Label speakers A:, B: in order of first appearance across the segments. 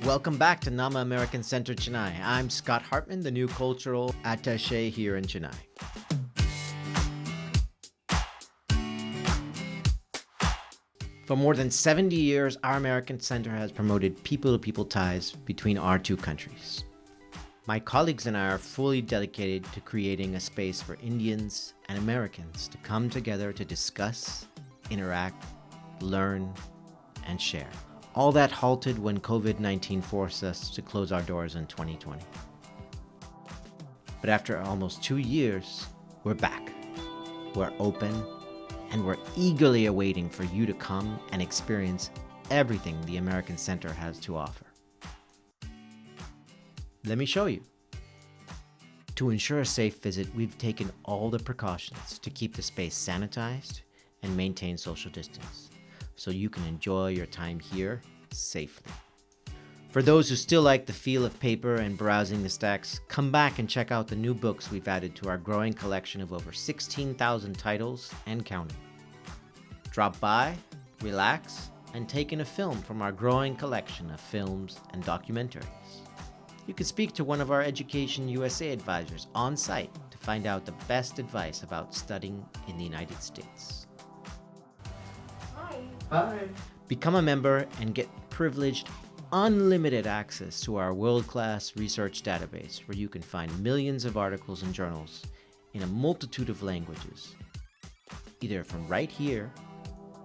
A: Welcome back to Namma American Center Chennai. I'm Scott Hartman, the new cultural attaché here in Chennai. For more than 70 years, our American Center has promoted people-to-people ties between our two countries. My colleagues and I are fully dedicated to creating a space for Indians and Americans to come together to discuss, interact, learn, and share. All that halted when COVID-19 forced us to close our doors in 2020. But after almost 2 years, we're back. We're open, and we're eagerly awaiting for you to come and experience everything the American Center has to offer. Let me show you. To ensure a safe visit, we've taken all the precautions to keep the space sanitized and maintain social distance, so you can enjoy your time here safely. For those who still like the feel of paper and browsing the stacks, come back and check out the new books we've added to our growing collection of over 16,000 titles and counting. Drop by, relax, and take in a film from our growing collection of films and documentaries. You can speak to one of our Education USA advisors on site to find out the best advice about studying in the United States.
B: Hi.
A: Become a member and get privileged, unlimited access to our world-class research database where you can find millions of articles and journals in a multitude of languages, either from right here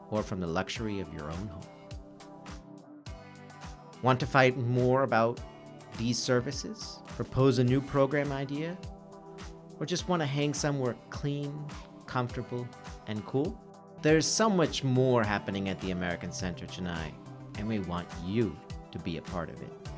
A: or from the luxury of your own home. Want to find more about these services? Propose a new program idea? Or just want to hang somewhere clean, comfortable, and cool? There's so much more happening at the American Center Chennai, and we want you to be a part of it.